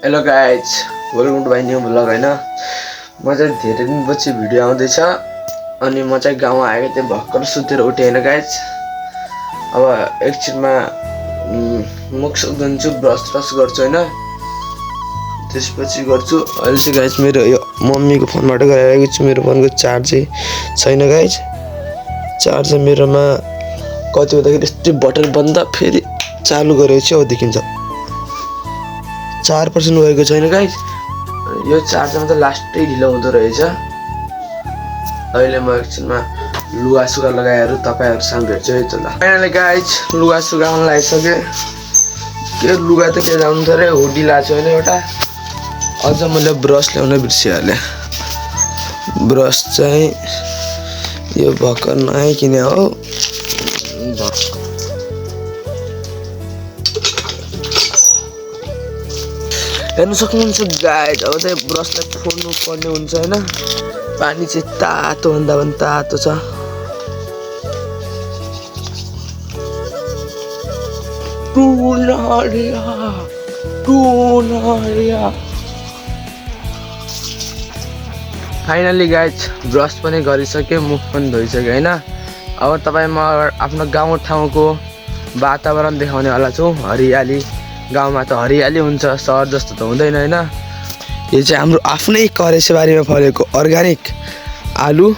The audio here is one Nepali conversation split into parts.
Hello guys, welcome to my new blog हैन। म चाहिँ धेरै दिनपछि भिडियो आउँदैछ अनि म चाहिँ गाउँ आएको थिएँ, भर्खर सुतेर उठेँ हैन गाइज। अब एकछिनमा मुख सुख धुन्छु, ब्रस गर्छु हैन, त्यसपछि गर्छु। अहिले चाहिँ गाइज मेरो यो मम्मीको फोनबाट गरिरहेको छु। मेरो फोनको चार्जै छैन गाइज। चार्ज मेरोमा कति हुँदाखेरि यस्तै बटन बन्द फेरि चालु गरेको छु, अब देखिन्छ 4% भएको छैन गाइज। यो चार्जरमा त लास्टै ढिलो हुँदो रहेछ। अहिले म एकछिनमा लुगा सुगा लगाएर तपाईहरुसँग भेट्छु है त ल। फाइनली गाइज लुगा सुगा लगाइसकेँ। के लुगा त के लाउनु त रे, हुडी लाछु हैन एउटा। अझ मैले ब्रस ल्याउन बिर्सिहालेँ। ब्रस चाहिँ यो भर्खर नयाँ किने हो। हेर्नु सक्नुहुन्छ गाइज, अब चाहिँ ब्रसलाई फोड्नु पर्ने हुन्छ हैन। पानी चाहिँ तातो भन्दा पनि तातो छ। फाइनली गाइज ब्रस पनि गरिसकेँ, मुख पनि धोइसकेँ हैन। अब तपाईँ म आफ्नो गाउँ ठाउँको वातावरण देखाउने वाला छु। हरियाली, गाउँमा त हरियाली हुन्छ, सहर जस्तो त हुँदैन हैन। यो चाहिँ हाम्रो आफ्नै करेसेबारीमा फलेको अर्ग्यानिक आलु,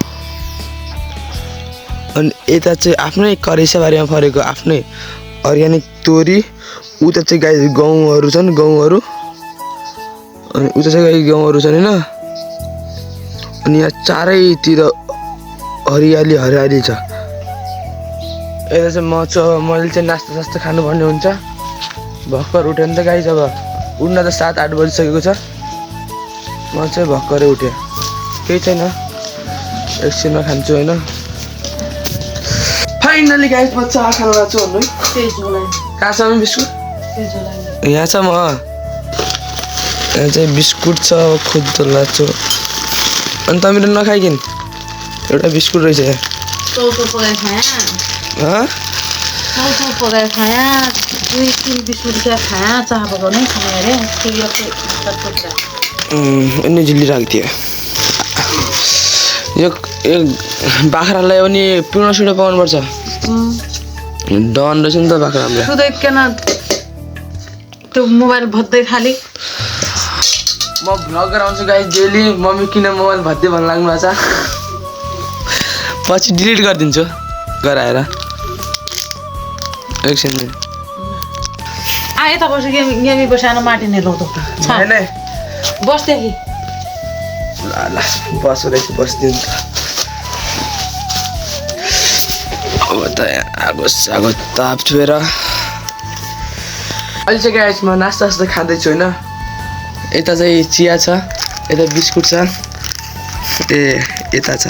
अनि यता चाहिँ आफ्नै करेसेबारीमा फलेको आफ्नै अर्ग्यानिक तोरी। उता चाहिँ गाई गहुँहरू छन्, गहुँहरू, अनि उता चाहिँ गाई गहुँहरू छन् हैन। अनि यहाँ चारैतिर हरियाली हरियाली छ। यता चाहिँ मैले चाहिँ नास्ता सास्ता खानुपर्ने हुन्छ। भर्खर उठेँ नि त गाइज, अब उठ्न त 7-8 बजिसकेको छ। म चाहिँ भर्खरै उठेँ, केही छैन, एकछिनमा खान्छु हैन। फाइनली गाइज म चाह खान लाग्छु भन्नु है। कहाँ छ बिस्कुट? यहाँ छ, म यहाँ चाहिँ बिस्कुट छ, खुद्दो लाग्छु। अनि तपाईँ नखाइकिन एउटा बिस्कुट रहेछ यहाँ। यिनी झिल्लिरहेको थियो। यो बाख्रालाई पनि पिउन सिउन पाउनुपर्छ। डन रहेछ नि त बाख्रा हाम्रो। त्यो मोबाइल भत्दै खाली म भ्लगर आउँछु गाइस डेली। मम्मी किन मोबाइल भत्दै भन्नु लाग्नु भएको छ, पछि डिलिट गरिदिन्छु गराएर। एकछिन यता बस्यो, गेमी बसानो माटिने लौ त हैन बस्थे कि ल बस रहेछ, बस्दिनु त। अब त आगो ताप छुएर अहिले चाहिँ गाइस म नास्ता सास्ता खाँदैछु हैन। यता चाहिँ चिया छ, यता बिस्कुट छ, यता छ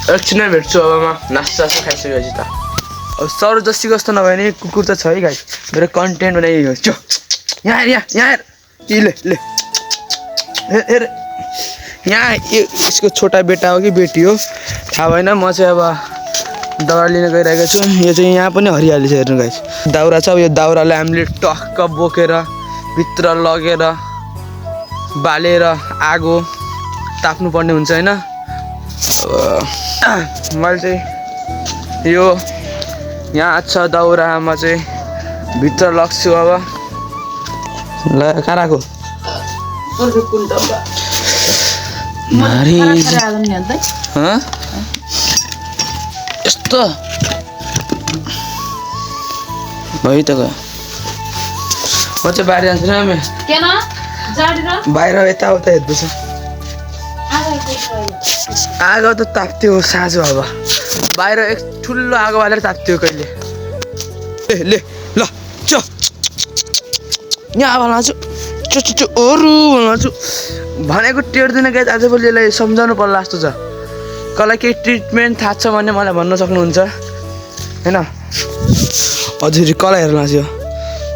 एकछिनमा भेट्छु। अब म नास्ता सास्ता खाइसकेपछि त अब सर जस्ती कस्तो नभए नि कुकुर त छ है गाइस। मेरो कन्टेन्ट बनाइरहेको छु। यहाँ ले हेर, यहाँ यसको छोटा बेटा हो कि बेटी हो थाहा भएन। म चाहिँ अब दाउरा लिन गइरहेको छु। यो चाहिँ यहाँ पनि हरियाली छ हेर्नु गाइस। दाउरा छ, यो दाउरालाई हामीले टक्क बोकेर भित्र लगेर बालेर आगो ताप्नु पर्ने हुन्छ हैन। मैले चाहिँ यो यहाँ छ दाउरामा चाहिँ भित्र लग्छु। अब ल कहाँ राखो यस्तो है त। म चाहिँ बाहिर जान्छु नि, बाहिर यताउता हेर्दैछ। आगो त ताप्थ्यो साँझो, अब बाहिर एक ठुलो आगो बालेर ताप्थ्यो कहिले। ले ल च यहाँ भन्छु अरू भन्छु भनेको टेर्दैन गाइस। आजभोलि यसलाई सम्झाउनु पर्ला जस्तो छ। कसलाई केही ट्रिटमेन्ट थाहा छ भने मलाई भन्न सक्नुहुन्छ हैन। हजुर कसलाई हेर्न लाग्यो,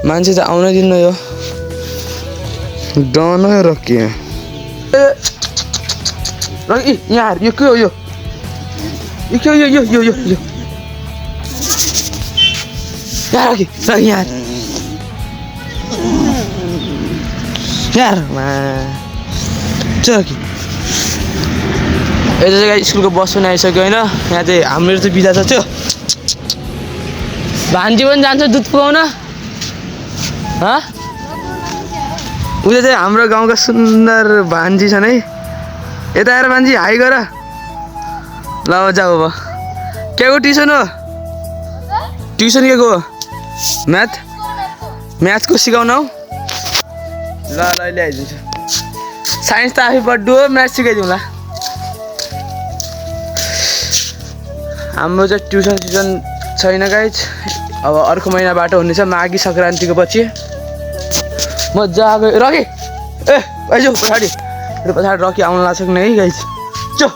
मान्छे त आउनै दिन्न। यो डन र के यहाँ यो के हो, यो यो यार यार चल कि यता चाहिँ स्कुलको बस पनि आइसक्यो होइन यहाँ चाहिँ हाम्रो चाहिँ बिदा छ त्यो भान्जी पनि जान्छ दुध पुगाउन उता चाहिँ हाम्रो गाउँका सुन्दर भान्जी छन् है यता आएर भान्जी हाई गर ल जाऊ अब के को ट्युसन हो ट्युसन के को म्याथको सिकाउन हौ ल ल्याइदिन्छु साइन्स त आफै पढ्नु हो म्याथ सिकाइदिउँला हाम्रो चाहिँ ट्युसन सिसन छैन गाइज अब अर्को महिनाबाट हुनेछ माघी सङ्क्रान्तिको पछि मजाको रकी आइजौ पछाडि रकी आउनु लाग्छ कि है गाइज चो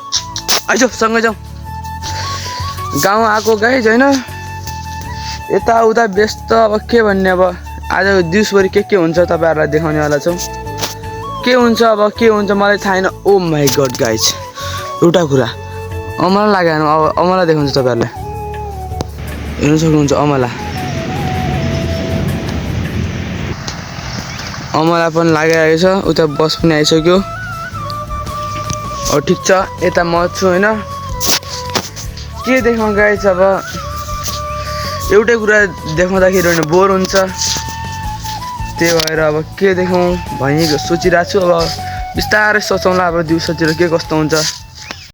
आइजौ सँगै जाउँ गाउँ आएको गाइज होइन यताउता व्यस्त अब के भन्ने अब आज दिउँसभरि के हुन्छ तपाईँहरूलाई देखाउनेवाला छौँ के हुन्छ अब के हुन्छ मलाई थाहा छैन ओ माई गड गाइज एउटा कुरा अमला लाग्यो अब अमला देखाउँछु तपाईँहरूलाई हेर्नु सक्नुहुन्छ अमला पनि लागिरहेको छ उता बस पनि आइसक्यो ठिक छ यता म छु होइन के देखाउँ गाइज अब एउटै कुरा देखाउँदाखेरि बोर हुन्छ त्यही भएर अब के देखाउँ भनी सोचिरहेको छु अब बिस्तारै सोचौँला अब दिउँसोतिर के कस्तो हुन्छ